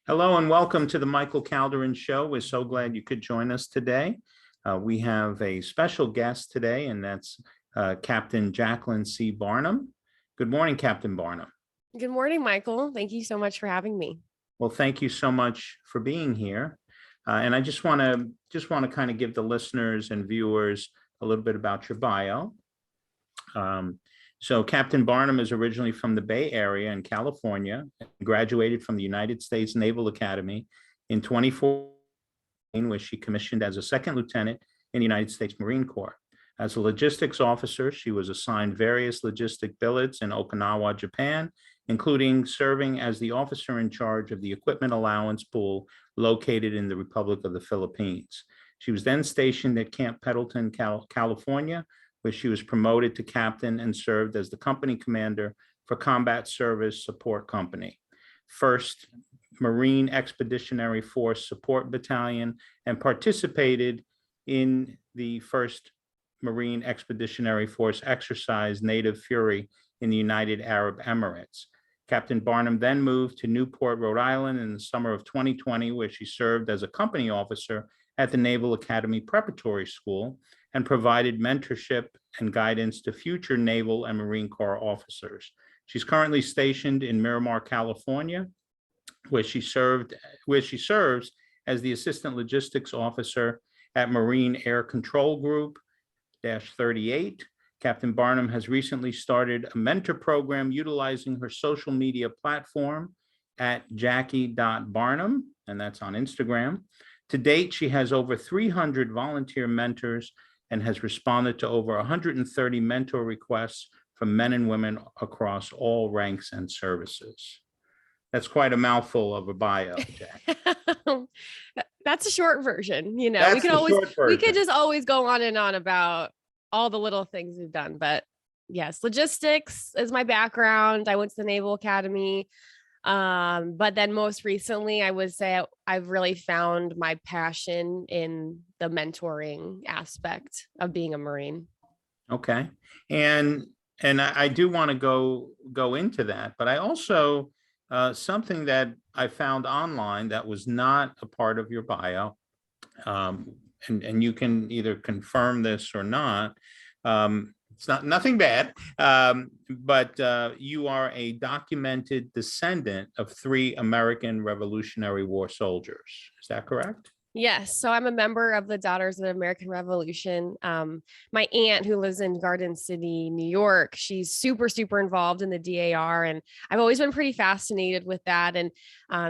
Hello and welcome to the Michael Calderin Show. We're so glad you could join us today. We have a special guest today, and that's Captain Jacqueline C. Barnum. Good morning, Captain Barnum. Good morning, Michael. Thank you so much for having me. Well, thank you so much for being here. And I just want to kind of give the listeners and viewers a little bit about your bio. So Captain Barnum is originally from the Bay Area in California, graduated from the United States Naval Academy in 2014, where she commissioned as a second lieutenant in the United States Marine Corps. As a logistics officer, she was assigned various logistic billets in Okinawa, Japan, including serving as the officer in charge of the equipment allowance pool located in the Republic of the Philippines. She was then stationed at Camp Pendleton, California, where she was promoted to captain and served as the company commander for Combat Service Support Company, 1st Marine Expeditionary Force Support Battalion, and participated in the 1st Marine Expeditionary Force exercise Native Fury in the United Arab Emirates. Captain Barnum then moved to Newport, Rhode Island in the summer of 2020, where she served as a company officer at the Naval Academy Preparatory School and provided mentorship and guidance to future Naval and Marine Corps officers. She's currently stationed in Miramar, California, where she serves as the Assistant Logistics Officer at Marine Air Control Group -38. Captain Barnum has recently started a mentor program utilizing her social media platform at Jackie.Barnum, and that's on Instagram. To date, she has over 300 volunteer mentors and has responded to over 130 mentor requests from men and women across all ranks and services. That's quite a mouthful of a bio, Jack. That's a short version. That's we could just always go on and on about all the little things we've done. But yes, logistics is my background. I went to the Naval Academy. But then most recently, I would say I've really found my passion in the mentoring aspect of being a Marine. Okay. And I do want to go into that, but I also, something that I found online that was not a part of your bio, and you can either confirm this or not. It's nothing bad, but you are a documented descendant of 3 American Revolutionary War soldiers. Is that correct? Yes. So I'm a member of the Daughters of the American Revolution. My aunt, who lives in Garden City, New York, she's super, super involved in the DAR. And I've always been pretty fascinated with that. And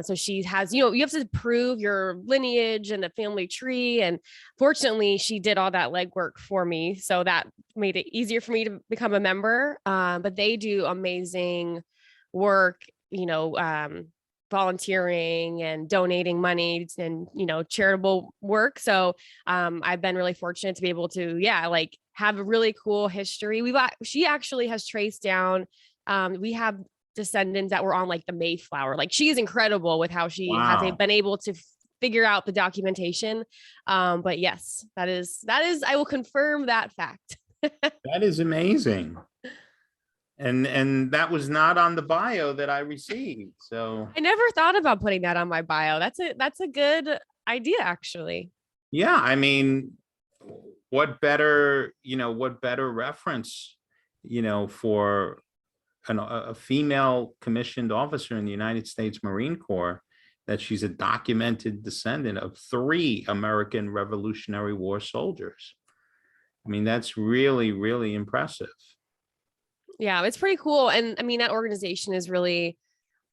so she has, you have to prove your lineage and the family tree. And fortunately, she did all that legwork for me. So that made it easier for me to become a member. But they do amazing work, volunteering and donating money and charitable work. So I've been really fortunate to be able to have a really cool history. She actually has traced down, we have descendants that were on like the Mayflower. Like, she is incredible with how she has been able to figure out the documentation. But yes, that is I will confirm that fact. That is amazing. And that was not on the bio that I received. So I never thought about putting that on my bio. That's a good idea, actually. Yeah, I mean, what better reference, for a female commissioned officer in the United States Marine Corps, that she's a documented descendant of 3 American Revolutionary War soldiers. I mean, that's really, really impressive. Yeah, it's pretty cool. And I mean, that organization is really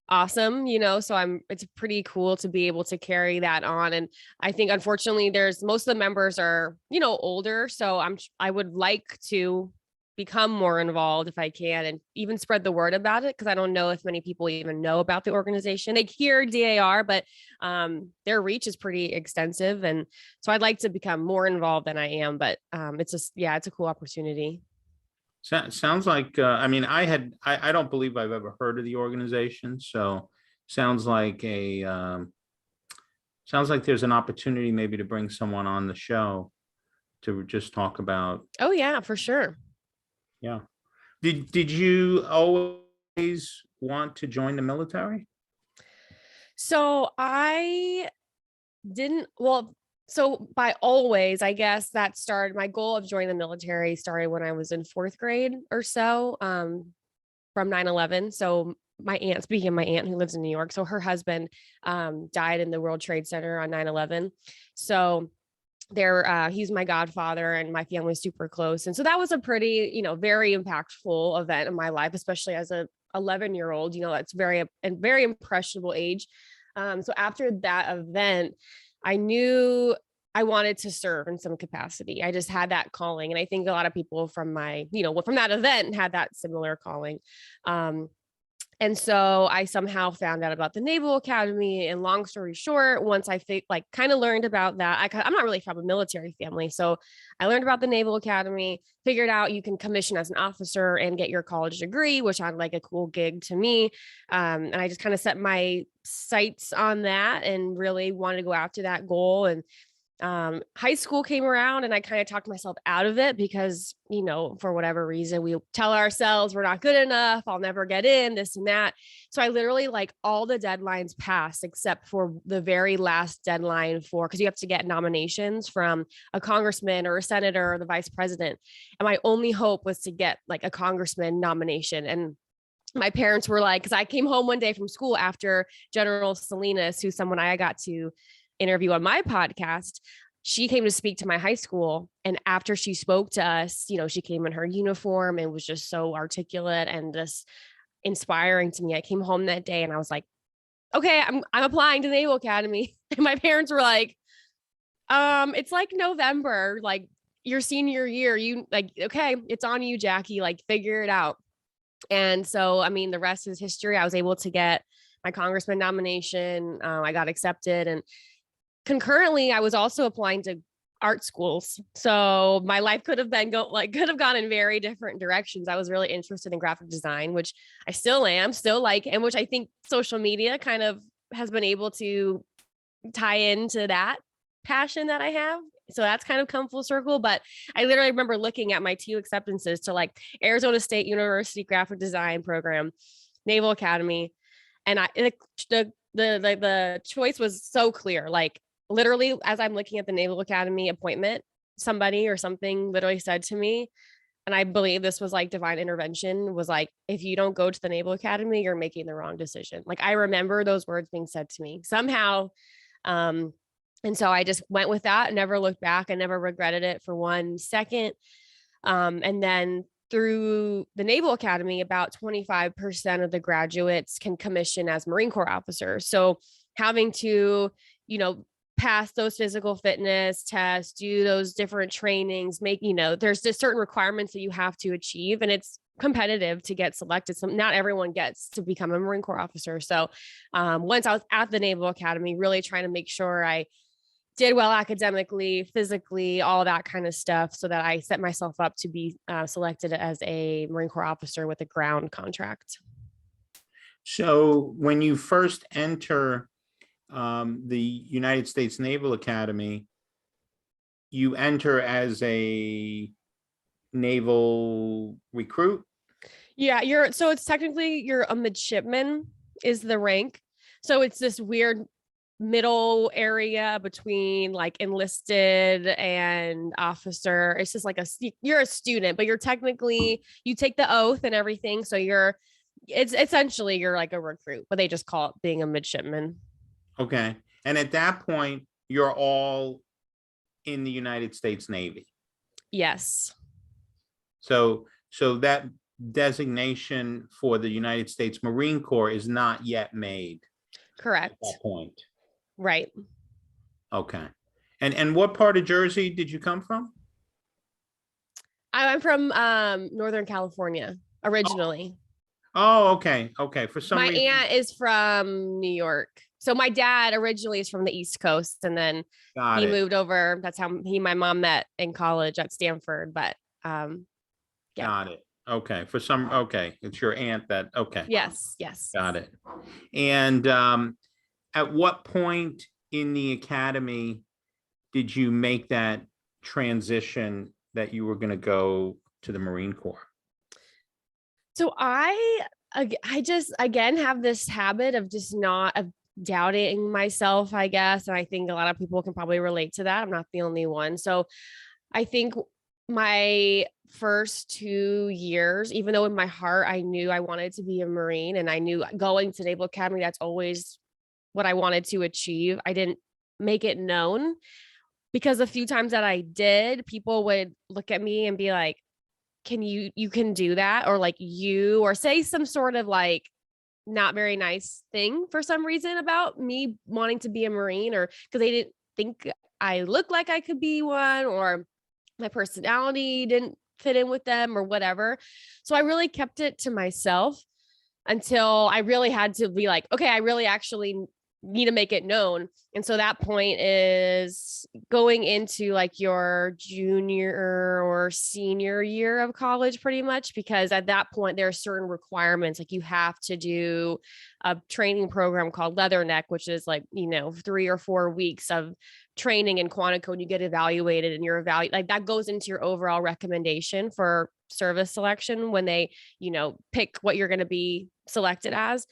awesome, so it's pretty cool to be able to carry that on. And I think, unfortunately, most of the members are, older. So I would like to become more involved if I can, and even spread the word about it. Cause I don't know if many people even know about the organization. They hear DAR, but their reach is pretty extensive. And so I'd like to become more involved than I am, but it's a cool opportunity. Sounds like, I don't believe I've ever heard of the organization. So sounds like there's an opportunity maybe to bring someone on the show to just talk about. Oh yeah, for sure. Yeah. Did you always want to join the military? So I didn't, well, so by always, I guess that started, my goal of joining the military started when I was in fourth grade or so, from 9/11. So my aunt, speaking of my aunt who lives in New York, so her husband died in the World Trade Center on 9/11. So he's my godfather and my family was super close. And so that was a pretty, very impactful event in my life, especially as a 11-year-old, that's very impressionable age. So after that event, I knew I wanted to serve in some capacity. I just had that calling. And I think a lot of people from from that event had that similar calling. And so I somehow found out about the Naval Academy. And long story short, once I kind of learned about that, I'm not really from a military family. So I learned about the Naval Academy, figured out you can commission as an officer and get your college degree, which sounded like a cool gig to me. And I just kind of set my sights on that and really wanted to go after that goal. And high school came around and I kind of talked myself out of it because, for whatever reason, we tell ourselves we're not good enough. I'll never get in, this and that. So I literally all the deadlines passed except for the very last deadline because you have to get nominations from a congressman or a senator or the vice president. And my only hope was to get a congressman nomination. And my parents were because I came home one day from school after General Salinas, who's someone I got to interview on my podcast. She came to speak to my high school. And after she spoke to us, she came in her uniform and was just so articulate and just inspiring to me. I came home that day and I was like, okay, I'm applying to the Naval Academy. And my parents were like, it's November, your senior year, okay, it's on you, Jackie, figure it out. And so, the rest is history. I was able to get my congressman nomination. I got accepted, and concurrently, I was also applying to art schools. So my life could have gone in very different directions. I was really interested in graphic design, which I still am, and which I think social media kind of has been able to tie into that passion that I have. So that's kind of come full circle. But I literally remember looking at my 2 acceptances to Arizona State University graphic design program, Naval Academy. And the choice was so clear. Literally, as I'm looking at the Naval Academy appointment, somebody or something literally said to me, and I believe this was divine intervention, was if you don't go to the Naval Academy, you're making the wrong decision. I remember those words being said to me somehow. And so I just went with that, never looked back. I never regretted it for 1 second. And then through the Naval Academy, about 25% of the graduates can commission as Marine Corps officers. So having to, pass those physical fitness tests, do those different trainings, there's just certain requirements that you have to achieve, and it's competitive to get selected. So not everyone gets to become a Marine Corps officer. So once I was at the Naval Academy, really trying to make sure I did well academically, physically, all that kind of stuff, so that I set myself up to be selected as a Marine Corps officer with a ground contract. So when you first enter the United States Naval Academy, you enter as a naval recruit? Yeah, it's technically you're a midshipman is the rank. So it's this weird middle area between enlisted and officer. It's just you're a student, but you're you take the oath and everything. So it's essentially you're a recruit, but they just call it being a midshipman. Okay. And at that point, you're all in the United States Navy. Yes. So that designation for the United States Marine Corps is not yet made. Correct. At that point. Right. Okay. And what part of Jersey did you come from? I'm from Northern California originally. Oh, okay. Okay. For some reason, my aunt is from New York. So my dad originally is from the East Coast, and then he moved over. That's how my mom met in college at Stanford. But yeah. Got it. Okay. Okay. It's your aunt that, okay. Yes. Got it. And at what point in the academy did you make that transition that you were going to go to the Marine Corps? So I just, again, have this habit of just doubting myself, I guess. And I think a lot of people can probably relate to that. I'm not the only one. So I think my first 2 years, even though in my heart, I knew I wanted to be a Marine and I knew going to Naval Academy, that's always what I wanted to achieve. I didn't make it known because a few times that I did, people would look at me and be like, you can do that, or like or say some sort of like not very nice thing for some reason about me wanting to be a Marine, or because they didn't think I looked like I could be one, or my personality didn't fit in with them or whatever. So I really kept it to myself until I really had to be like, okay, I really actually need to make it known. And so that point is going into like your junior or senior year of college, pretty much, because at that point there are certain requirements. Like you have to do a training program called Leatherneck, which is like, 3 or 4 weeks of training in Quantico, and you get evaluated, and you're like that goes into your overall recommendation for service selection when they, pick what you're going to be selected as.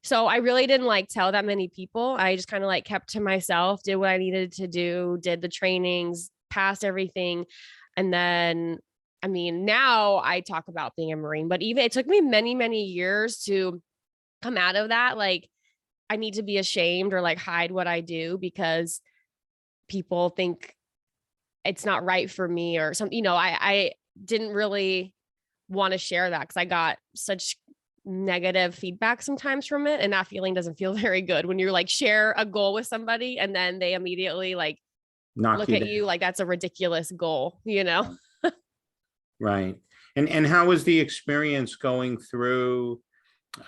So I really didn't like tell that many people. I just kind of like kept to myself, did what I needed to do, did the trainings, passed everything. And then, I mean, now I talk about being a Marine, but even it took me many, many years to come out of that. Like I need to be ashamed or like hide what I do because people think it's not right for me or something. I didn't really want to share that because I got such negative feedback sometimes from it, and that feeling doesn't feel very good when you're like share a goal with somebody and then they immediately like look at you like that's a ridiculous goal. Right. And how was the experience going through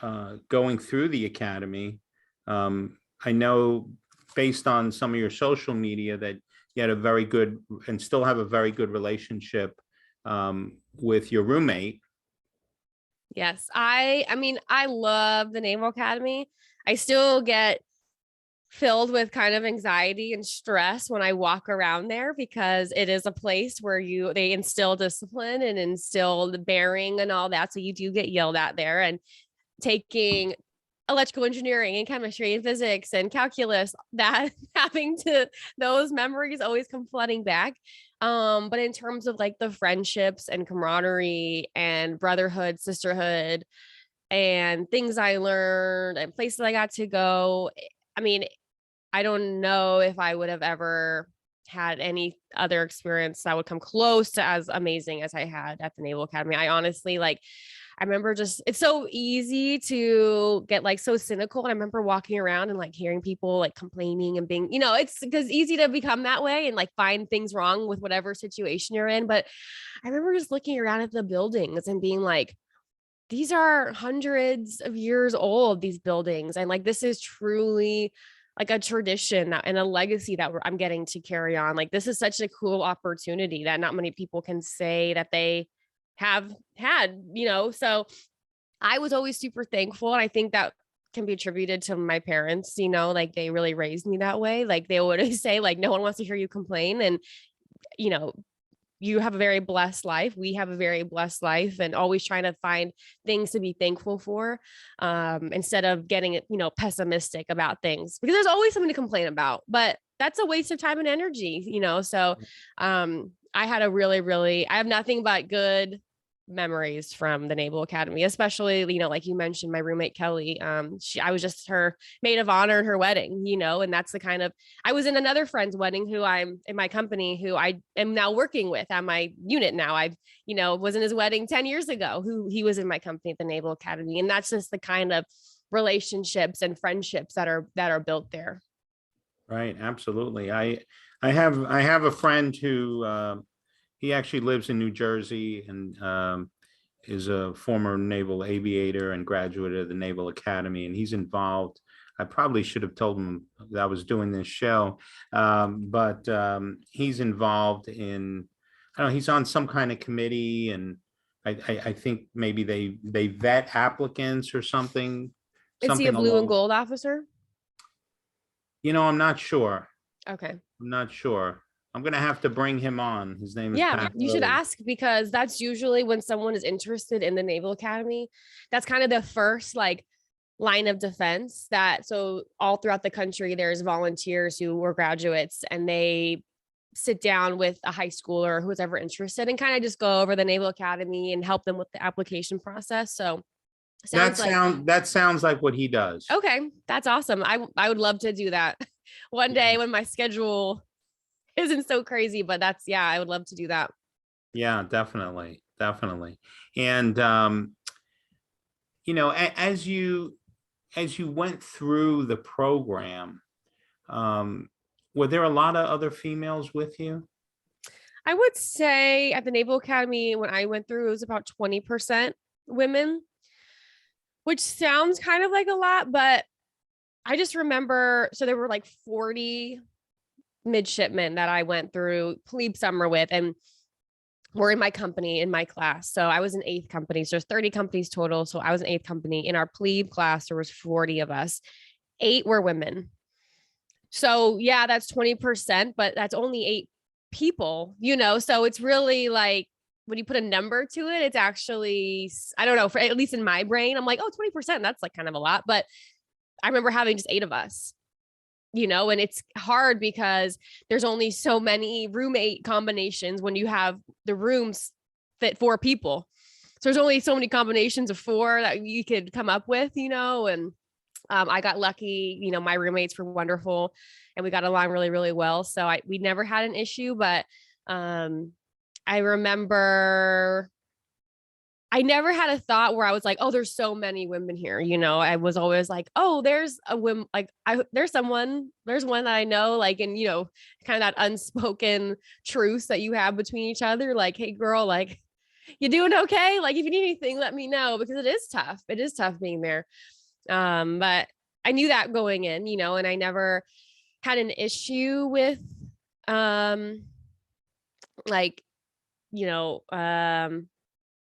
the academy? I know based on some of your social media that you had a very good and still have a very good relationship with your roommate. Yes. I mean, I love the Naval Academy. I still get filled with kind of anxiety and stress when I walk around there because it is a place where they instill discipline and instill the bearing and all that. So you do get yelled at there, and taking electrical engineering and chemistry and physics and calculus, that those memories always come flooding back. But in terms of like the friendships and camaraderie and brotherhood, sisterhood, and things I learned and places I got to go, I mean, I don't know if I would have ever had any other experience that would come close to as amazing as I had at the Naval Academy. I honestly I remember it's so easy to get like so cynical. And I remember walking around and like hearing people like complaining and being, it's because easy to become that way and like find things wrong with whatever situation you're in. But I remember just looking around at the buildings and being like, these are hundreds of years old, these buildings. And like, this is truly like a tradition and a legacy that I'm getting to carry on. Like, this is such a cool opportunity that not many people can say that they have had, so I was always super thankful. And I think that can be attributed to my parents, like they really raised me that way. Like they would always say, like, no one wants to hear you complain. And, you have a very blessed life. We have a very blessed life, and always trying to find things to be thankful for, instead of getting, pessimistic about things, because there's always something to complain about, but that's a waste of time and energy, so, I had I have nothing but good memories from the Naval Academy, especially, like you mentioned, my roommate, Kelly, I was just her maid of honor in her wedding, and that's the kind of, I was in another friend's wedding who I'm in my company, who I am now working with at my unit now. I've, was in his wedding 10 years ago, who he was in my company at the Naval Academy. And that's just the kind of relationships and friendships that are built there. Right. Absolutely. I have a friend who, he actually lives in New Jersey and is a former naval aviator and graduate of the Naval Academy. And he's involved. I probably should have told him that I was doing this show, but he's involved in, I don't know, he's on some kind of committee, and I think maybe they vet applicants or something. Is he a blue and gold officer? I'm not sure. Okay. I'm not sure. I'm going to have to bring him on. His name is Capt. You should ask, because that's usually when someone is interested in the Naval Academy. That's kind of the first like line of defense so all throughout the country, there's volunteers who were graduates, and they sit down with a high schooler who's ever interested and kind of just go over the Naval Academy and help them with the application process. So That sounds like what he does. okay, that's awesome. I would love to do that one day when my schedule isn't so crazy, but I would love to do that. Yeah, definitely. And as you went through the program, were there a lot of other females with you? I would say at the Naval Academy, when I went through, it was about 20% women, which sounds kind of like a lot, but I just remember, so there were like 40 midshipmen that I went through plebe summer with, and were in my company, in my class. So I was in 8th company. So there's 30 companies total. So I was in 8th company. In our plebe class, there was 40 of us. 8 were women. So yeah, that's 20%, but that's only 8 people, so it's really like, when you put a number to it, it's actually, I don't know, for at least in my brain, I'm like, oh, 20%, that's like kind of a lot. But I remember having just 8 of us, and it's hard because there's only so many roommate combinations when you have the rooms fit 4 people. So there's only so many combinations of 4 that you could come up with, and I got lucky, my roommates were wonderful and we got along really, really well. So we never had an issue, but I remember I never had a thought where I was like, oh, there's so many women here. I was always like, oh, there's a woman, like there's one that I know, like, and, kind of that unspoken truce that you have between each other. Like, hey girl, like, you doing okay? Like, if you need anything, let me know, because it is tough. It is tough being there. But I knew that going in, and I never had an issue with, like,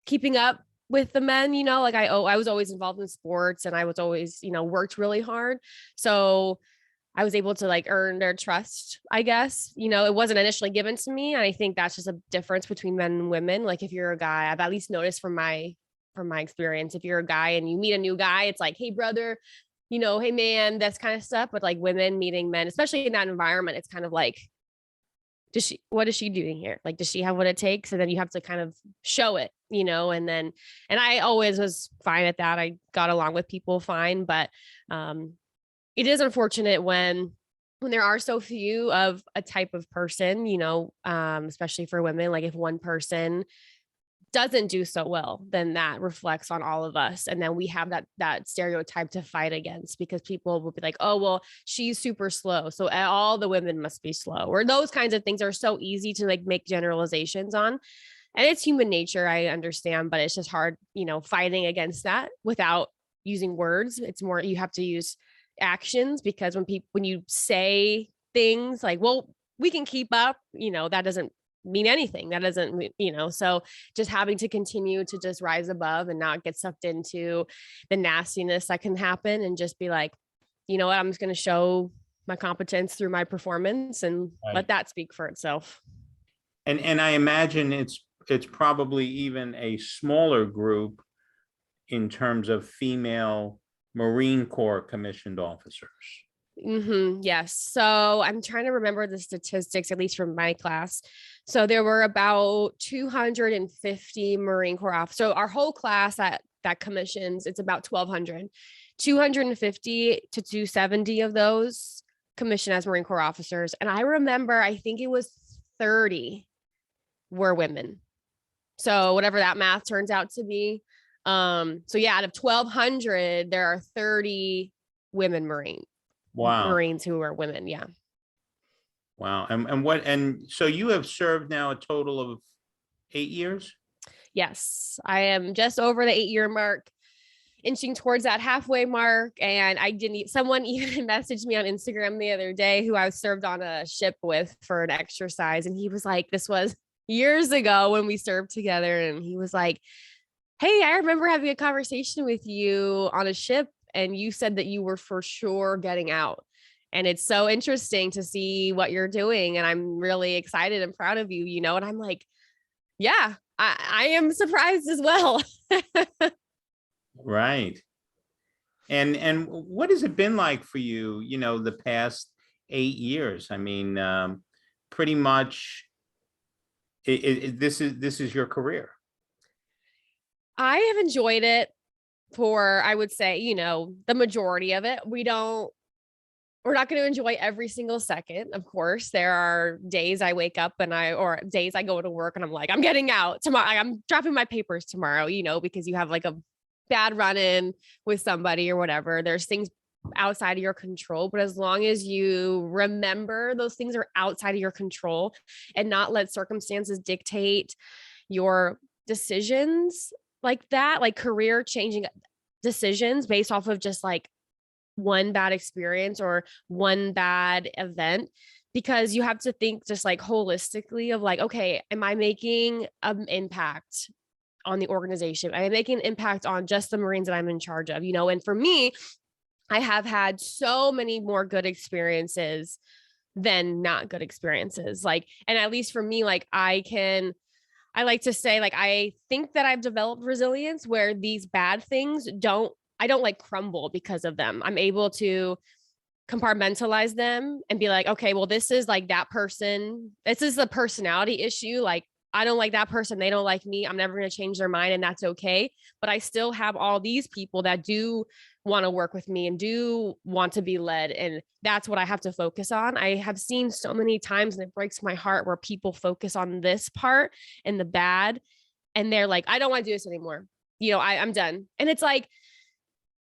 keeping up with the men, like I was always involved in sports, and I was always, worked really hard. So I was able to like earn their trust, I guess. It wasn't initially given to me. And I think that's just a difference between men and women. Like, if you're a guy, I've at least noticed from my experience, if you're a guy and you meet a new guy, it's like, hey brother, hey man, that's kind of stuff. But like, women meeting men, especially in that environment, it's kind of like, what is she doing here? Like, does she have what it takes? And then you have to kind of show it, and I always was fine at that. I got along with people fine, but it is unfortunate when there are so few of a type of person, especially for women. Like, if one person doesn't do so well, then that reflects on all of us. And then we have that stereotype to fight against, because people will be like, oh, well, she's super slow, so all the women must be slow, or those kinds of things are so easy to like make generalizations on. And it's human nature, I understand, but it's just hard, fighting against that without using words. It's more, you have to use actions, because when you say things like, well, we can keep up, that doesn't mean anything. That doesn't, so just having to continue to just rise above and not get sucked into the nastiness that can happen, and just be like, you know what, I'm just going to show my competence through my performance, and let that speak for itself. And I imagine it's probably even a smaller group in terms of female Marine Corps commissioned officers. Yes. So I'm trying to remember the statistics, at least from my class. So there were about 250 Marine Corps officers. So our whole class that commissions, it's about 1,200. 250 to 270 of those commission as Marine Corps officers. And I remember, I think it was 30 were women. So whatever that math turns out to be. So yeah, out of 1,200, there are 30 women Marines who are women. Yeah. Wow. And so you have served now a total of 8 years? Yes, I am just over the 8-year mark, inching towards that halfway mark. And someone even messaged me on Instagram the other day, who I was served on a ship with for an exercise. And he was like, this was years ago when we served together. And he was like, hey, I remember having a conversation with you on a ship, and you said that you were for sure getting out. And it's so interesting to see what you're doing. And I'm really excited and proud of you, and I'm like, yeah, I am surprised as well. Right. And what has it been like for you, the past 8 years? I mean, pretty much this is your career. I have enjoyed it for, I would say, the majority of it. We're not going to enjoy every single second. Of course, there are days I wake up or days I go to work and I'm like, I'm getting out tomorrow. I'm dropping my papers tomorrow, because you have like a bad run in with somebody or whatever. There's things outside of your control, but as long as you remember those things are outside of your control and not let circumstances dictate your decisions like that, like career changing decisions based off of just like one bad experience or one bad event, because you have to think just like holistically of like, okay, am I making an impact on the organization? Am I making an impact on just the Marines that I'm in charge of? And for me, I have had so many more good experiences than not good experiences. Like, and at least for me, like I like to say, like, I think that I've developed resilience where these bad things I don't like crumble because of them. I'm able to compartmentalize them and be like, okay, well, this is like that person. This is a personality issue. Like, I don't like that person. They don't like me. I'm never going to change their mind, and that's okay. But I still have all these people that do want to work with me and do want to be led. And that's what I have to focus on. I have seen so many times, and it breaks my heart, where people focus on this part and the bad. And they're like, I don't want to do this anymore. I'm done. And it's like,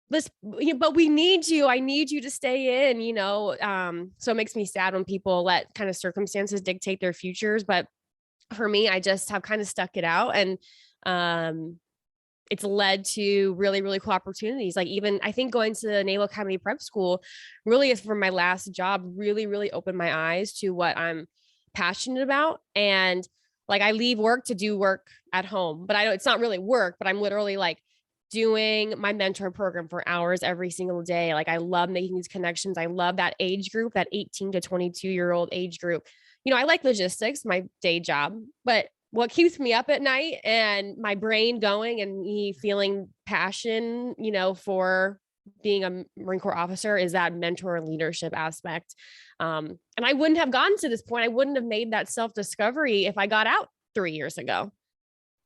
this, but we need you. I need you to stay in, so it makes me sad when people let kind of circumstances dictate their futures. But for me, I just have kind of stuck it out, and it's led to really, really cool opportunities. Like, even I think going to the Naval Academy Prep School really is for my last job, really, really opened my eyes to what I'm passionate about. And like, I leave work to do work at home, but it's not really work, but I'm literally like doing my mentor program for hours every single day. Like, I love making these connections. I love that age group, that 18 to 22-year-old age group. I like logistics, my day job, but what keeps me up at night and my brain going and me feeling passion, for being a Marine Corps officer is that mentor and leadership aspect. And I wouldn't have gotten to this point. I wouldn't have made that self-discovery if I got out 3 years ago.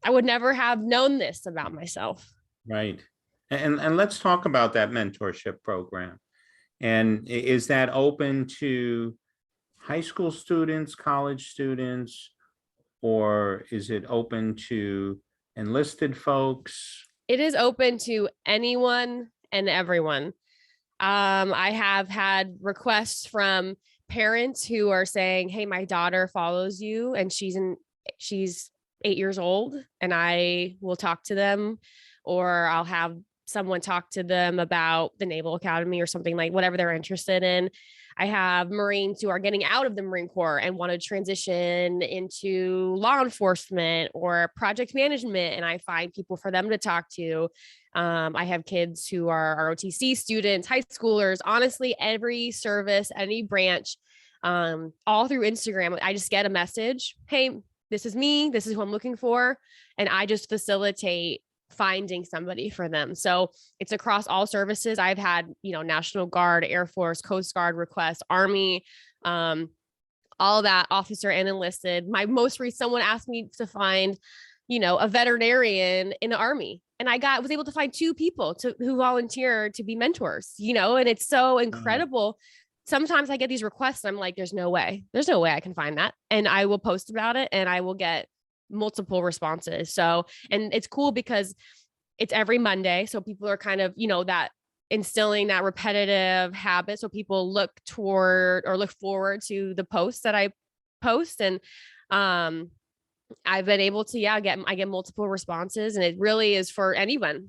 I would never have known this about myself. Right. And let's talk about that mentorship program. And is that open to high school students, college students, or is it open to enlisted folks? It is open to anyone and everyone. I have had requests from parents who are saying, hey, my daughter follows you and she's 8 years old, and I will talk to them, or I'll have someone talk to them about the Naval Academy or something, like whatever they're interested in. I have Marines who are getting out of the Marine Corps and want to transition into law enforcement or project management, and I find people for them to talk to. I have kids who are ROTC students, high schoolers, honestly, every service, any branch, all through Instagram. I just get a message, hey, this is me, this is who I'm looking for, and I just facilitate finding somebody for them. So it's across all services. I've had, National Guard, Air Force, Coast Guard requests, Army, all that, officer and enlisted. My most recent, someone asked me to find, a veterinarian in the Army. And I was able to find 2 people who volunteer to be mentors, and it's so incredible. Sometimes I get these requests and I'm like, there's no way I can find that. And I will post about it and I will get multiple responses. So, and it's cool because it's every Monday. So people are kind of, that instilling that repetitive habit. So people look toward or look forward to the posts that I post. And, I've been able to, I get multiple responses, and it really is for anyone.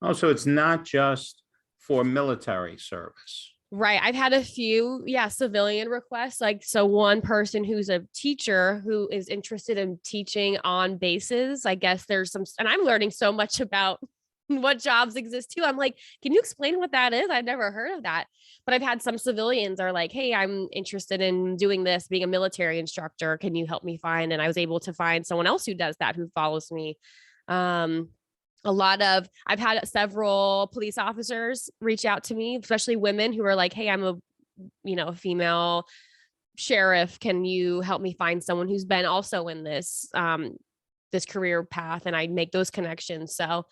Oh, so it's not just for military service. Right. I've had a few, civilian requests. Like, so one person who's a teacher who is interested in teaching on bases. I guess there's some, and I'm learning so much about what jobs exist too. I'm like, can you explain what that is? I've never heard of that. But I've had some civilians are like, hey, I'm interested in doing this, being a military instructor. Can you help me find? And I was able to find someone else who does that, who follows me. I've had several police officers reach out to me, especially women who are like, hey, I'm a female sheriff. Can you help me find someone who's been also in this career path? And I make those connections. So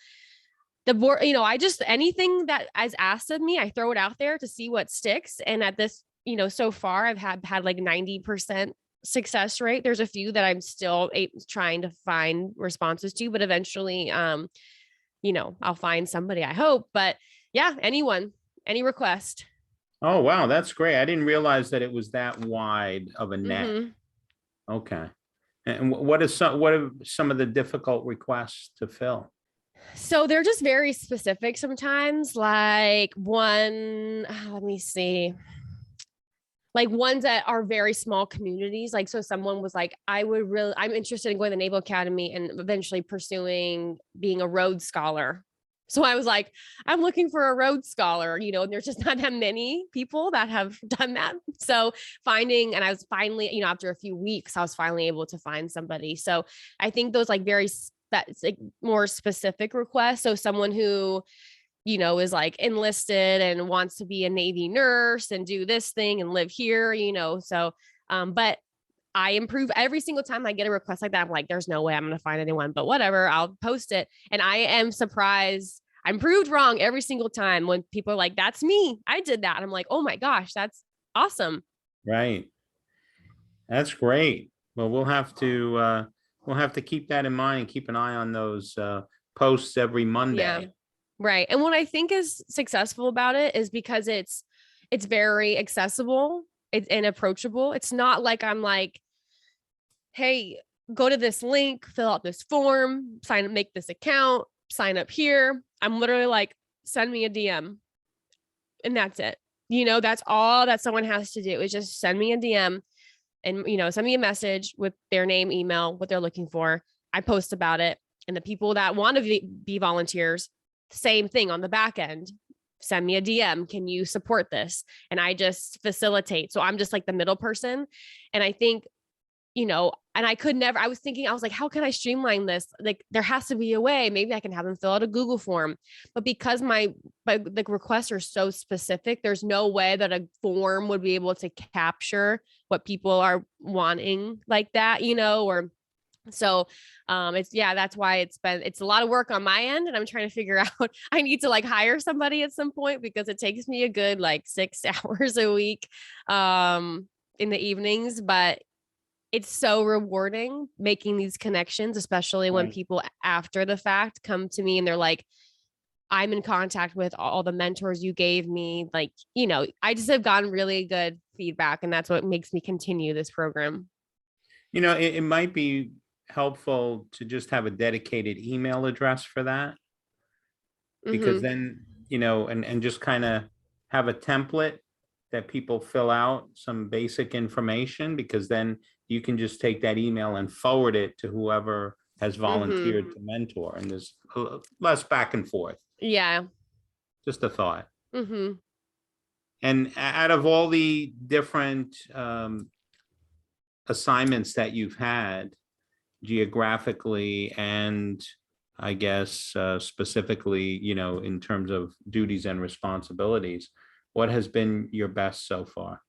the board, I just, anything that is asked of me, I throw it out there to see what sticks. And at this, so far I've had like 90% success rate. There's a few that I'm still trying to find responses to, but eventually, I'll find somebody, I hope. But yeah, any request. Oh, wow, that's great. I didn't realize that it was that wide of a net. Mhm. Okay. And what are some of the difficult requests to fill? So they're just very specific sometimes. Like let me see. Like ones that are very small communities. Like, so someone was like, I'm interested in going to the Naval Academy and eventually pursuing being a Rhodes Scholar. So I was like, I'm looking for a Rhodes Scholar, and there's just not that many people that have done that. So and I was finally, after a few weeks, I was finally able to find somebody. So I think those like that's like more specific requests. So someone who, is like enlisted and wants to be a Navy nurse and do this thing and live here, so, but I improve every single time I get a request like that. I'm like, there's no way I'm going to find anyone, but whatever, I'll post it. And I am surprised. I'm proved wrong every single time when people are like, that's me. I did that. I'm like, oh my gosh, that's awesome. Right. That's great. Well, we'll have to keep that in mind and keep an eye on those posts every Yeah. Monday. Right. And what I think is successful about it is because it's very accessible and approachable. It's not like I'm like, hey, go to this link, fill out this form, make this account, sign up here. I'm literally like, send me a DM and that's it. That's all that someone has to do is just send me a DM and, send me a message with their name, email, what they're looking for. I post about it. And the people that want to be volunteers, same thing on the back end. Send me a DM. Can you support this? And I just facilitate. So I'm just like the middle person. And I think, and I was thinking, I was like, how can I streamline this? Like, there has to be a way. Maybe I can have them fill out a Google form. But because my the requests are so specific, there's no way that a form would be able to capture what people are wanting like that, or so that's why it's a lot of work on my end. And I'm trying to figure out, I need to like hire somebody at some point because it takes me a good like 6 hours a week in the evenings, but it's so rewarding making these connections, especially when Right. people after the fact come to me and they're like, I'm in contact with all the mentors you gave me. Like, I just have gotten really good feedback and that's what makes me continue this program. It might be helpful to just have a dedicated email address for that, because Mm-hmm. then, and just kind of have a template that people fill out some basic information, because then you can just take that email and forward it to whoever has volunteered to mentor, and there's less back and forth. Yeah. Just a thought. Mm-hmm. And out of all the different assignments that you've had geographically, and I guess specifically, in terms of duties and responsibilities, what has been your best so far?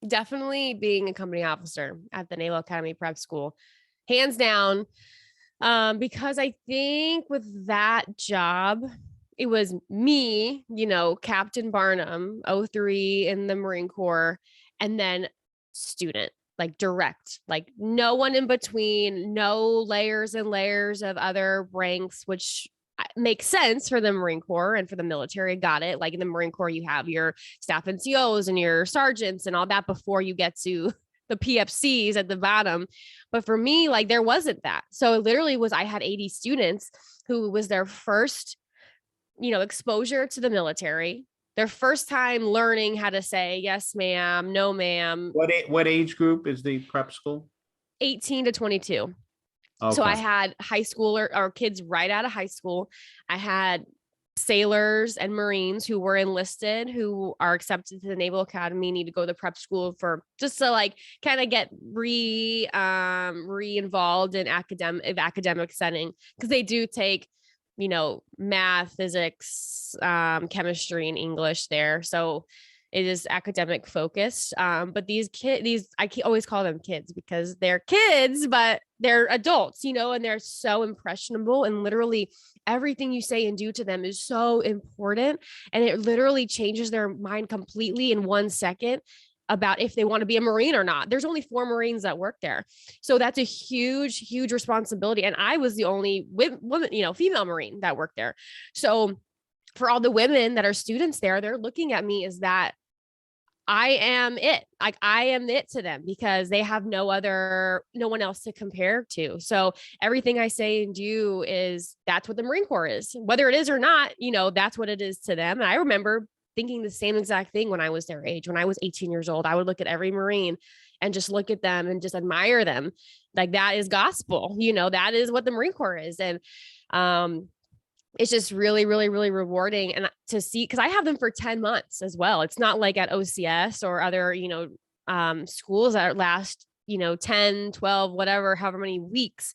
Definitely being a company officer at the Naval Academy Prep School, hands down. Because I think with that job, it was me, Captain Barnum, 03 in the Marine Corps, and then student, like direct, like no one in between, no layers and layers of other ranks, which makes sense for the Marine Corps and for the military. Got it. Like in the Marine Corps, you have your staff NCOs and your sergeants and all that before you get to the PFCs at the bottom. But for me, like there wasn't that. So it literally was, I had 80 students who was their first, exposure to the military, their first time learning how to say, yes, ma'am, no, ma'am. What age group is the prep school? 18 to 22. So Okay. I had high schooler or kids right out of high school. I had sailors and Marines who were enlisted, who are accepted to the Naval Academy, need to go to the prep school for just to like kind of get re-involved in academic setting. Cause they do take math, physics, chemistry, and English there. So it is academic focused. But always call them kids because they're kids, but they're adults, and they're so impressionable, and literally everything you say and do to them is so important. And it literally changes their mind completely in 1 second about if they want to be a Marine or not. There's only 4 Marines that work there. So that's a huge, huge responsibility. And I was the only woman, female Marine that worked there. So for all the women that are students there, they're looking at me as that I am it. Like I am it to them because they have no one else to compare to. So everything I say and do that's what the Marine Corps is, whether it is or not, that's what it is to them. And I remember thinking the same exact thing when I was their age. When I was 18 years old, I would look at every Marine and just look at them and just admire them. Like that is gospel, that is what the Marine Corps is. And, it's just really, really, really rewarding. And to see, because I have them for 10 months as well. It's not like at OCS or other, schools that last, 10, 12, whatever, however many weeks.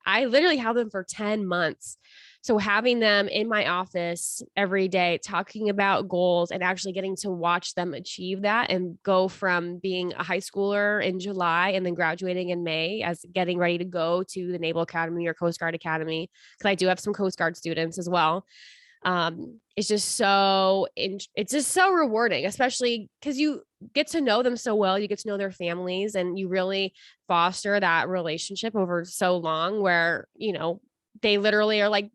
I literally have them for 10 months. So having them in my office every day, talking about goals and actually getting to watch them achieve that and go from being a high schooler in July and then graduating in May as getting ready to go to the Naval Academy or Coast Guard Academy, because I do have some Coast Guard students as well. It's just so rewarding, especially because you get to know them so well. You get to know their families and you really foster that relationship over so long where, they literally are like,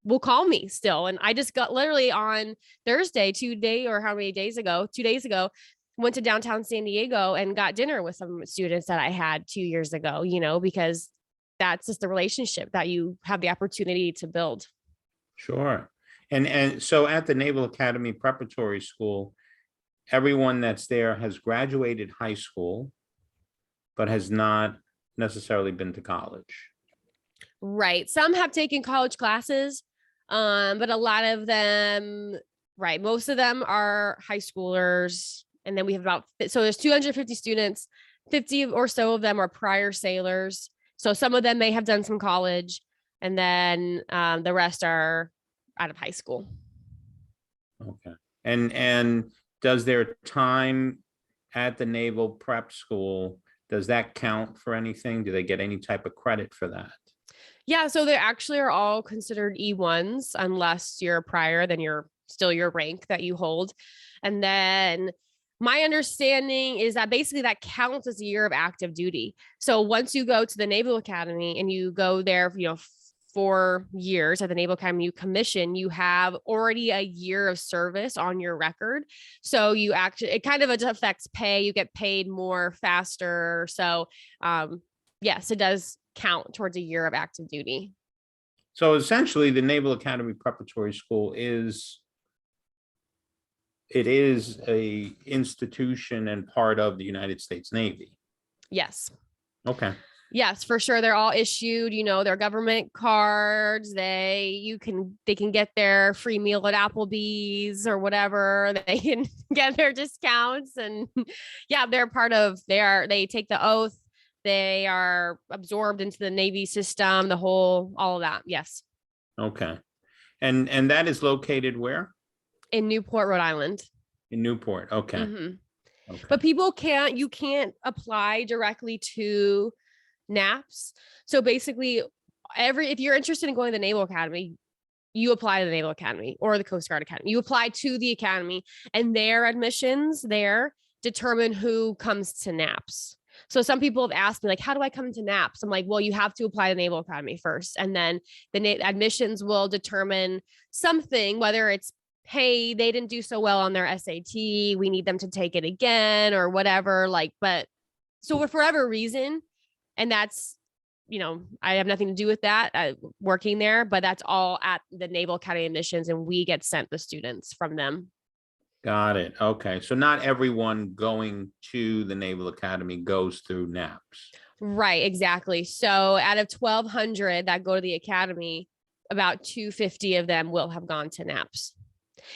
will call me still. And I just got literally on Thursday, 2 days ago, went to downtown San Diego and got dinner with some students that I had 2 years ago, because that's just the relationship that you have the opportunity to build. Sure. And so at the Naval Academy Preparatory School, everyone that's there has graduated high school, but has not necessarily been to college. Right. Some have taken college classes, but a lot of them, right. Most of them are high schoolers. And then we have there's 250 students, 50 or so of them are prior sailors. So some of them may have done some college, and then the rest are out of high school. Okay. And does their time at the Naval Prep School, does that count for anything? Do they get any type of credit for that? Yeah, so they actually are all considered E1s unless you're prior, then you're still your rank that you hold. And then my understanding is that basically that counts as a year of active duty. So once you go to the Naval Academy and you go there, 4 years at the Naval Academy, you commission, you have already a year of service on your record. So it kind of affects pay. You get paid more faster. So yes, it does count towards a year of active duty. So essentially the Naval Academy Preparatory School is a institution and part of the United States Navy. Yes. Okay. Yes, for sure. They're all issued, their government cards. They can get their free meal at Applebee's or whatever. They can get their discounts, and yeah, they take the oath. They are absorbed into the Navy system, all of that. Yes. Okay. And that is located where? In Newport, Rhode Island. In Newport. Okay. Mm-hmm. Okay. But you can't apply directly to NAPS. So basically if you're interested in going to the Naval Academy, you apply to the Naval Academy or the Coast Guard Academy. You apply to the Academy, and their admissions there determine who comes to NAPS. So some people have asked me, like, how do I come to NAPS? I'm like, well, you have to apply to the Naval Academy first. And then the admissions will determine something, whether it's, hey, they didn't do so well on their SAT, we need them to take it again or whatever. But so for whatever reason, and that's, I have nothing to do with that working there, but that's all at the Naval Academy admissions, and we get sent the students from them. Got it. Okay. So not everyone going to the Naval Academy goes through NAPS. Right. Exactly. So out of 1,200 that go to the Academy, about 250 of them will have gone to NAPS.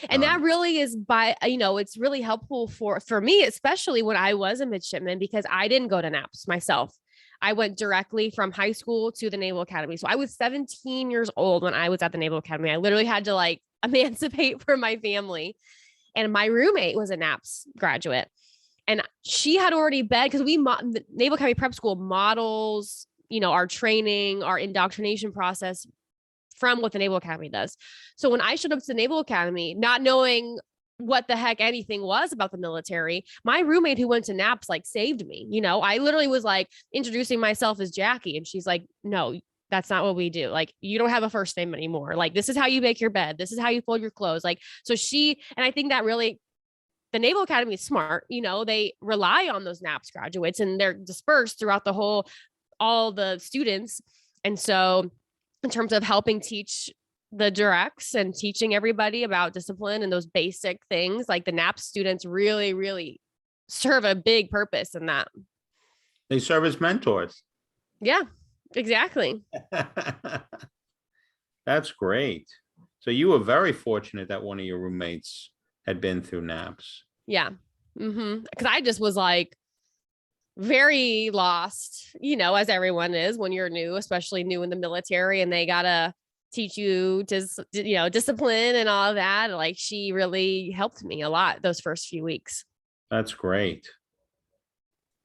And that really is it's really helpful for me, especially when I was a midshipman, because I didn't go to NAPS myself. I went directly from high school to the Naval Academy. So I was 17 years old when I was at the Naval Academy. I literally had to like emancipate from my family. And my roommate was a NAPS graduate. And she had already been, because the Naval Academy Prep School models, our training, our indoctrination process from what the Naval Academy does. So when I showed up to the Naval Academy, not knowing what the heck anything was about the military, my roommate who went to NAPS like saved me. I literally was like introducing myself as Jackie, and she's like, no, that's not what we do. Like, you don't have a first name anymore. Like, this is how you make your bed. This is how you fold your clothes. Like, so and I think that really, the Naval Academy is smart. They rely on those NAPS graduates, and they're dispersed throughout all the students. And so in terms of helping teach the directs and teaching everybody about discipline and those basic things, like the NAPS students really, really serve a big purpose in that. They serve as mentors. Yeah, exactly. That's great. So you were very fortunate that one of your roommates had been through NAPS. Yeah. Because I just was like very lost, as everyone is when you're new, especially new in the military, and they gotta teach you discipline and all of that. Like, she really helped me a lot those first few weeks. That's great.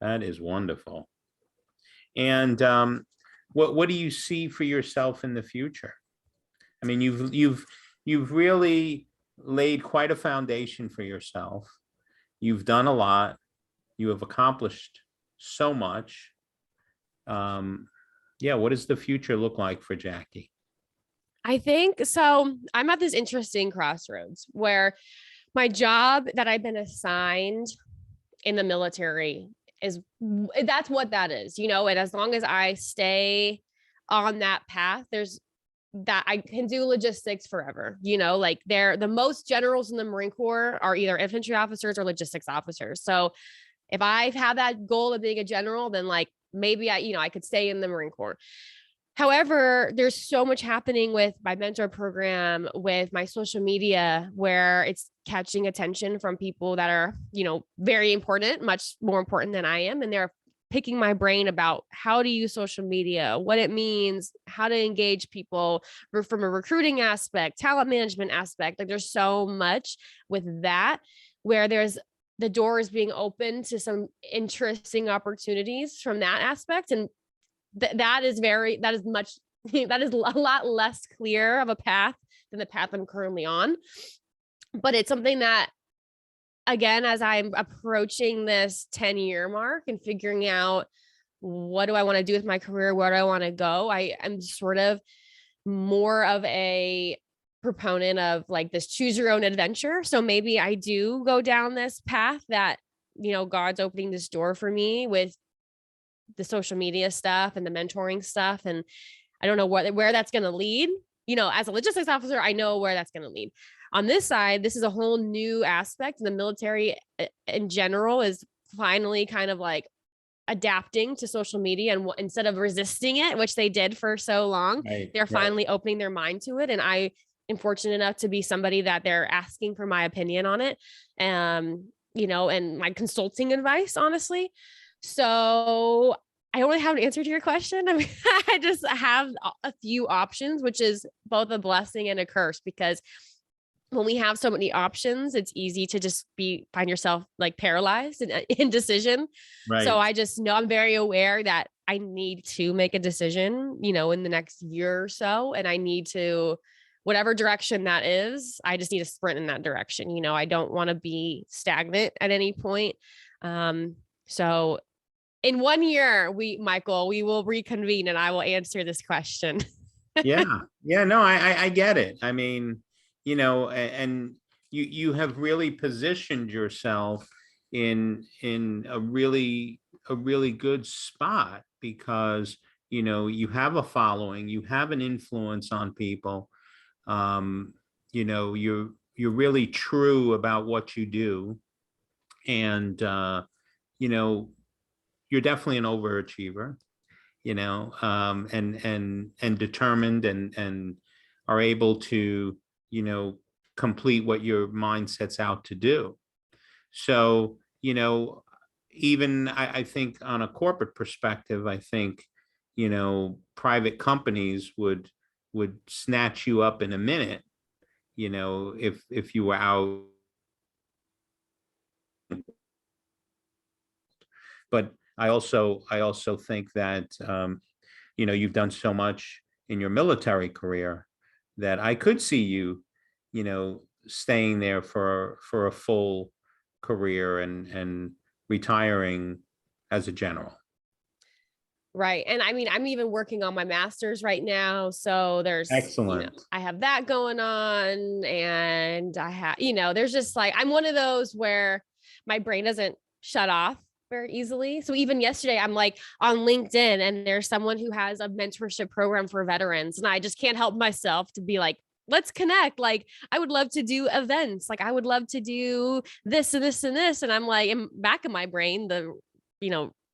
That is wonderful. And what do you see for yourself in the future? I mean, you've really laid quite a foundation for yourself. You've done a lot. You have accomplished so much. Yeah, what does the future look like for Jackie? I think so. I'm at this interesting crossroads where my job that I've been assigned in the military that's what that is, and as long as I stay on that path, that I can do logistics forever, like the most generals in the Marine Corps are either infantry officers or logistics officers. So if I have that goal of being a general, then like maybe I could stay in the Marine Corps. However, there's so much happening with my mentor program, with my social media, where it's catching attention from people that are, very important, much more important than I am. And they're picking my brain about how to use social media, what it means, how to engage people from a recruiting aspect, talent management aspect. Like, there's so much with that, where the door is being opened to some interesting opportunities from that aspect. And that is a lot less clear of a path than the path I'm currently on. But it's something that, again, as I'm approaching this 10-year mark and figuring out what do I want to do with my career, where do I want to go, I am sort of more of a proponent of like this choose your own adventure. So maybe I do go down this path that, God's opening this door for me with the social media stuff and the mentoring stuff. And I don't know where that's going to lead. As a logistics officer, I know where that's going to lead. On this side, this is a whole new aspect. The military in general is finally kind of like adapting to social media, and instead of resisting it, which they did for so long, they're finally opening their mind to it. And I am fortunate enough to be somebody that they're asking for my opinion on it. And my consulting advice, honestly. So I don't really have an answer to your question. I mean, I just have a few options, which is both a blessing and a curse, because when we have so many options, it's easy to just find yourself like paralyzed and indecision. Right. So I just know I'm very aware that I need to make a decision, in the next year or so. And I need to, whatever direction that is, I just need to sprint in that direction. I don't want to be stagnant at any point. So in 1 year, Michael, we will reconvene and I will answer this question. Yeah. No, I get it. I mean, and you have really positioned yourself in a really good spot, because, you have a following, you have an influence on people. You're really true about what you do. And, you're definitely an overachiever, and determined, and are able to, complete what your mind sets out to do. So, even I think on a corporate perspective, I think, private companies would snatch you up in a minute, if you were out. But I also think that, you've done so much in your military career that I could see you, staying there for a full career and retiring as a general. Right. And I mean, I'm even working on my master's right now. So there's, Excellent. I have that going on, and I have, there's just like, I'm one of those where my brain doesn't shut off very easily. So even yesterday, I'm like on LinkedIn, and there's someone who has a mentorship program for veterans. And I just can't help myself to be like, let's connect. Like, I would love to do events. Like, I would love to do this and this and this. And I'm like, in back of my brain, the,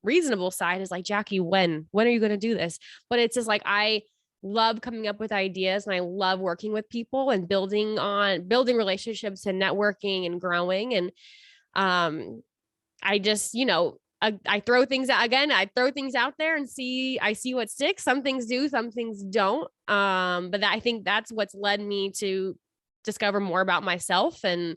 reasonable side is like, Jackie, when are you going to do this? But it's just like, I love coming up with ideas, and I love working with people and building relationships and networking and growing. And I just, I throw things out again. I throw things out there and I see what sticks. Some things do, some things don't. But I think that's what's led me to discover more about myself and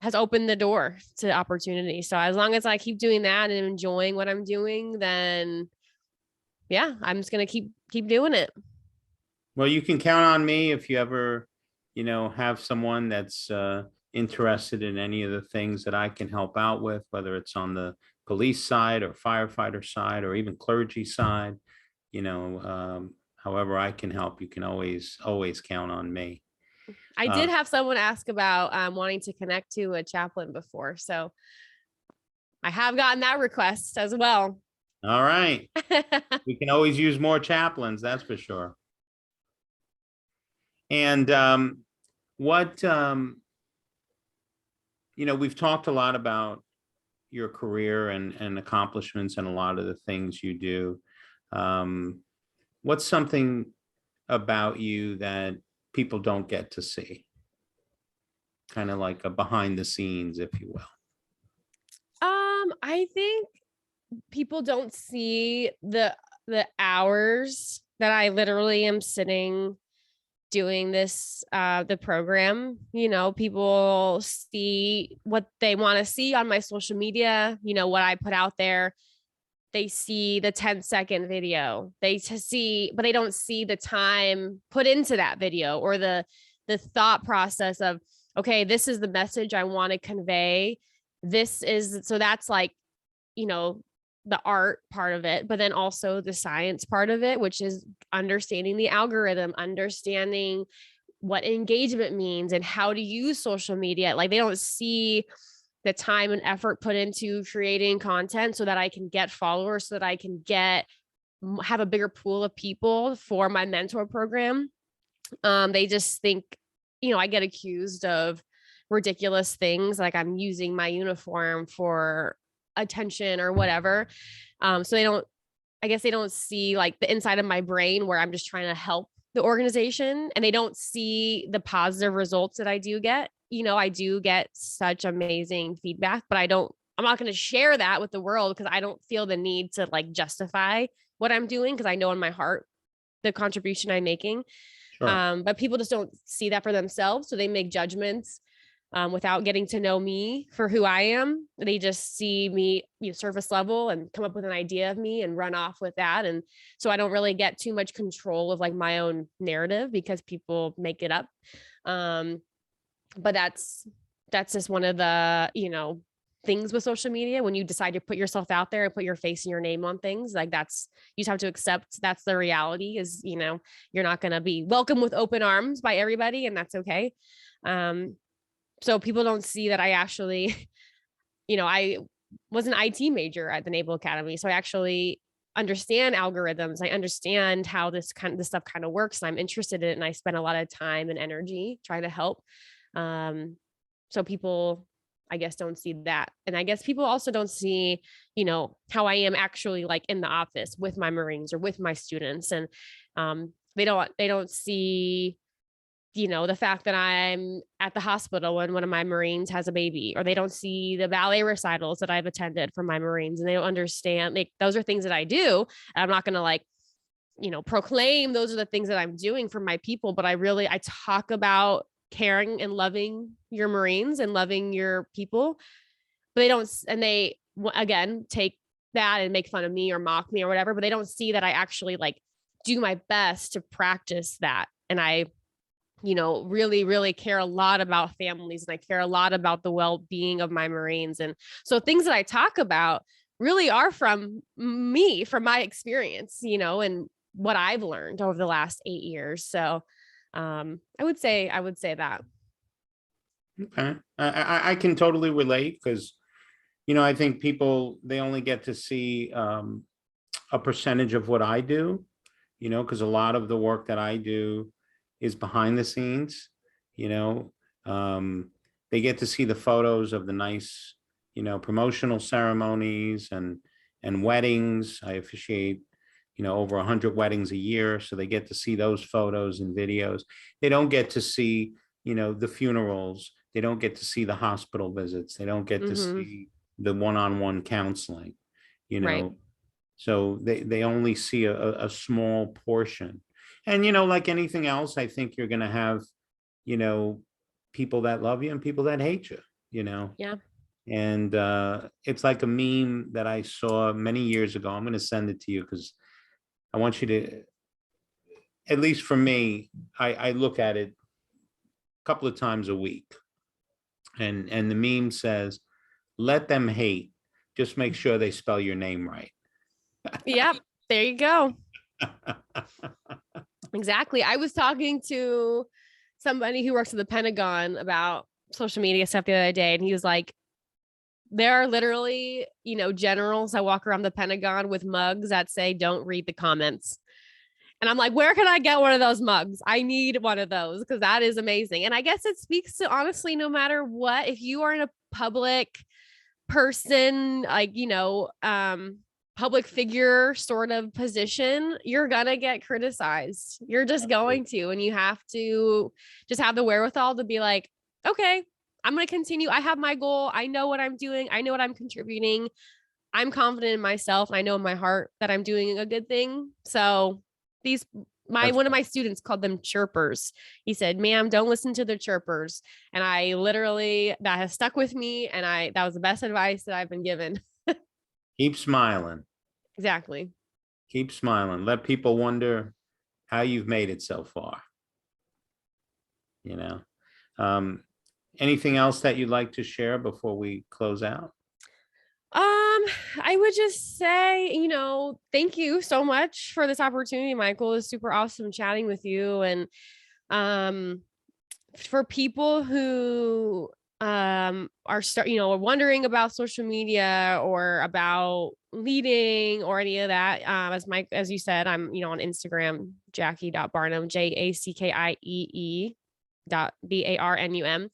has opened the door to opportunity. So as long as I keep doing that and enjoying what I'm doing, then yeah, I'm just going to keep doing it. Well, you can count on me if you ever, have someone that's interested in any of the things that I can help out with, whether it's on the police side or firefighter side or even clergy side, however I can help, you can always count on me. I did have someone ask about wanting to connect to a chaplain before. So I have gotten that request as well. All right. We can always use more chaplains, that's for sure. And what, we've talked a lot about your career and accomplishments and a lot of the things you do. What's something about you that people don't get to see? Kind of like a behind the scenes, if you will. I think people don't see the hours that I literally am sitting doing this, the program. People see what they want to see on my social media, what I put out there. They see the 10-second video, but they don't see the time put into that video, or the thought process of, okay, this is the message I want to convey. So that's like, the art part of it, but then also the science part of it, which is understanding the algorithm, understanding what engagement means and how to use social media. Like, they don't see the time and effort put into creating content so that I can get followers, so that I can have a bigger pool of people for my mentor program. They just think, I get accused of ridiculous things, like I'm using my uniform for attention or whatever. So I guess they don't see like the inside of my brain where I'm just trying to help the organization, and they don't see the positive results that I do get. I do get such amazing feedback, but I'm not going to share that with the world, because I don't feel the need to like justify what I'm doing, because I know in my heart the contribution I'm making. Sure. But people just don't see that for themselves. So they make judgments without getting to know me for who I am. They just see me, surface level, and come up with an idea of me and run off with that. And so I don't really get too much control of like my own narrative, because people make it up. But that's just one of the, things with social media. When you decide to put yourself out there and put your face and your name on things, like you just have to accept that's the reality. Is, you're not going to be welcome with open arms by everybody, and that's okay. So people don't see that I actually, I was an IT major at the Naval Academy. So I actually understand algorithms. I understand how this stuff kind of works, and I'm interested in it. And I spend a lot of time and energy trying to help. So people, I guess, don't see that. And I guess people also don't see, how I am actually like in the office with my Marines or with my students. And they don't see the fact that I'm at the hospital when one of my Marines has a baby, or they don't see the ballet recitals that I've attended for my Marines, and they don't understand, like, those are things that I do. And I'm not going to like, proclaim those are the things that I'm doing for my people, but I talk about caring and loving your Marines and loving your people, but they don't, and they again take that and make fun of me or mock me or whatever, but they don't see that I actually like do my best to practice that. And I, really, really care a lot about families, and I care a lot about the well-being of my Marines. And so things that I talk about really are from me, from my experience, and what I've learned over the last 8 years. So I would say that. Okay. I can totally relate because, I think people, they only get to see a percentage of what I do, because a lot of the work that I do is behind the scenes, you know. They get to see the photos of the nice, promotional ceremonies and weddings. I officiate, over 100 weddings a year. So they get to see those photos and videos. They don't get to see, the funerals. They don't get to see the hospital visits. They don't get to Mm-hmm. see the one-on-one counseling, you Right. know. So they only see a small portion. And, like anything else, I think you're going to have, you know, people that love you and people that hate you. Yeah. And it's like a meme that I saw many years ago. I'm going to send it to you because I want you to, at least for me, I look at it a couple of times a week. And the meme says, let them hate. Just make sure they spell your name right. Yep. There you go. Exactly. I was talking to somebody who works at the Pentagon about social media stuff the other day, and he was like, there are literally, generals that walk around the Pentagon with mugs that say, don't read the comments. And I'm like, where can I get one of those mugs? I need one of those because that is amazing. And I guess it speaks to, honestly, no matter what, if you are in a public person, like, public figure sort of position, you're gonna get criticized. You're just going to, and you have to just have the wherewithal to be like, okay, I'm going to continue. I have my goal. I know what I'm doing. I know what I'm contributing. I'm confident in myself. And I know in my heart that I'm doing a good thing. So That's one of my students called them chirpers. He said, ma'am, don't listen to the chirpers. And I literally, that has stuck with me. And that was the best advice that I've been given. keep smiling. Exactly. Keep smiling. Let people wonder how you've made it so far. You know. Um, Anything else that you'd like to share before we close out? I would just say, thank you so much for this opportunity, Michael. It's super awesome chatting with you. And um, for people who are wondering about social media or about leading or any of that, as you said, I'm on Instagram, Jackie.Barnum, JACKIEE.BARNUM.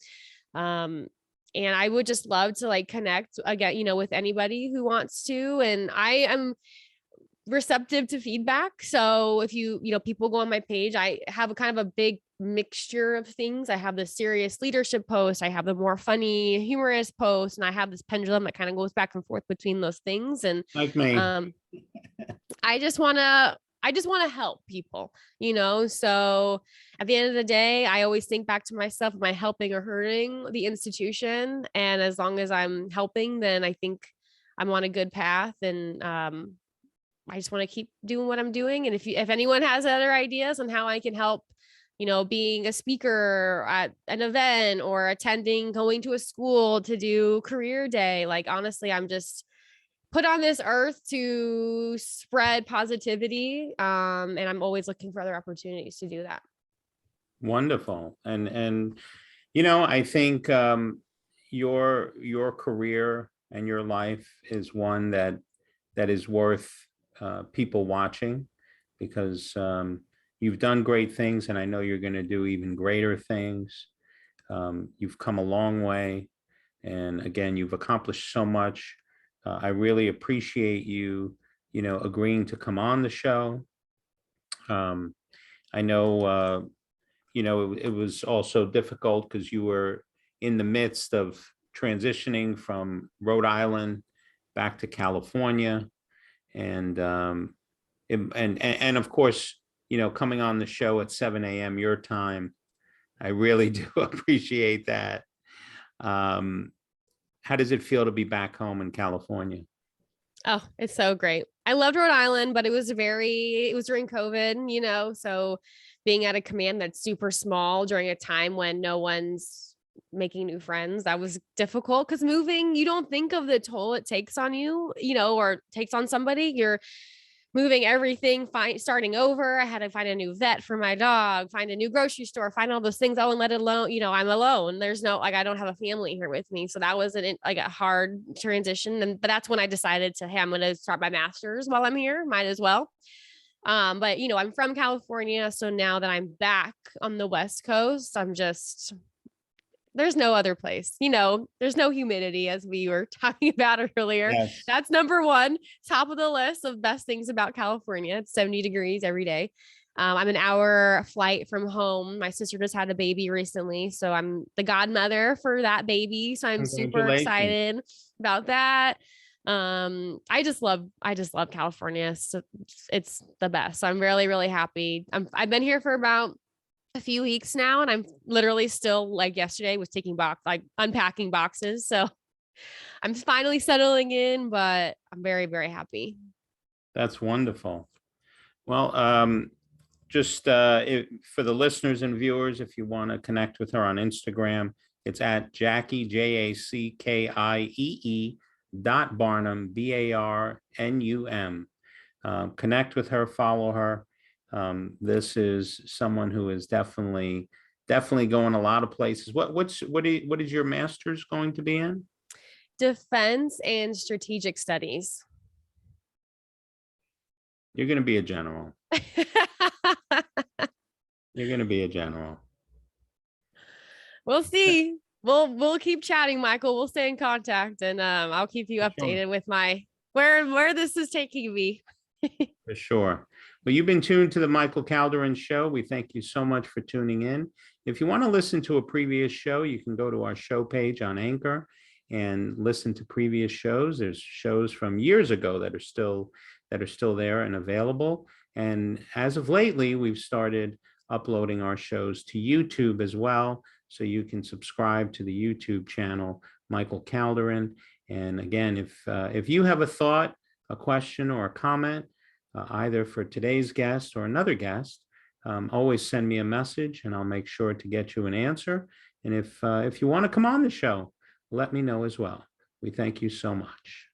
And I would just love to like connect again, with anybody who wants to. And I am receptive to feedback. So if people go on my page, I have a kind of a big mixture of things. I have the serious leadership post, I have the more funny, humorous post, and I have this pendulum that kind of goes back and forth between those things. And Like me. I just want to help people, so at the end of the day, I always think back to myself, am I helping or hurting the institution? And as long as I'm helping, then I think I'm on a good path. And I just want to keep doing what I'm doing. And if anyone has other ideas on how I can help, being a speaker at an event or going to a school to do career day, like, honestly, I'm just put on this earth to spread positivity. And I'm always looking for other opportunities to do that. Wonderful. And I think your career and your life is one that is worth people watching, because you've done great things, and I know you're going to do even greater things. You've come a long way, and again, you've accomplished so much. I really appreciate you, agreeing to come on the show. I know it was also difficult because you were in the midst of transitioning from Rhode Island back to California. And and of course, coming on the show at 7 a.m. your time, I really do appreciate that. How does it feel to be back home in California? Oh, it's so great. I loved Rhode Island, but it was during COVID, so being at a command that's super small during a time when no one's making new friends, that was difficult because moving, you don't think of the toll it takes on you, or takes on somebody. You're moving everything, starting over. I had to find a new vet for my dog, find a new grocery store, find all those things. Oh, and let it alone, I'm alone. There's no, I don't have a family here with me. So that was a hard transition. But that's when I decided hey, I'm going to start my master's while I'm here. Might as well. But I'm from California. So now that I'm back on the West Coast, there's no other place, there's no humidity, as we were talking about earlier. Yes. That's number one, top of the list of best things about California. It's 70 degrees every day. I'm an hour flight from home. My sister just had a baby recently, so I'm the godmother for that baby. So I'm super excited about that. I just love California. So it's the best. So I'm really, really happy. I've been here for about a few weeks now, and I'm literally still, like yesterday was unpacking boxes. So I'm finally settling in, but I'm very, very happy. That's wonderful. Well, just for the listeners and viewers, if you want to connect with her on Instagram, it's at Jackie, JACKIEE .Barnum, BARNUM. Connect with her, follow her. This is someone who is definitely going a lot of places. What is your master's going to be in? Defense and strategic studies. You're going to be a general. You're going to be a general. We'll see. We'll keep chatting, Michael. We'll stay in contact, and I'll keep you updated with where this is taking me. For sure. Well, you've been tuned to the Michael Calderin Show. We thank you so much for tuning in. If you want to listen to a previous show, you can go to our show page on Anchor and listen to previous shows. There's shows from years ago that are still there and available. And as of lately, we've started uploading our shows to YouTube as well. So you can subscribe to the YouTube channel, Michael Calderin. And again, if you have a thought, a question, or a comment, either for today's guest or another guest, always send me a message and I'll make sure to get you an answer. And if you want to come on the show, let me know as well. We thank you so much.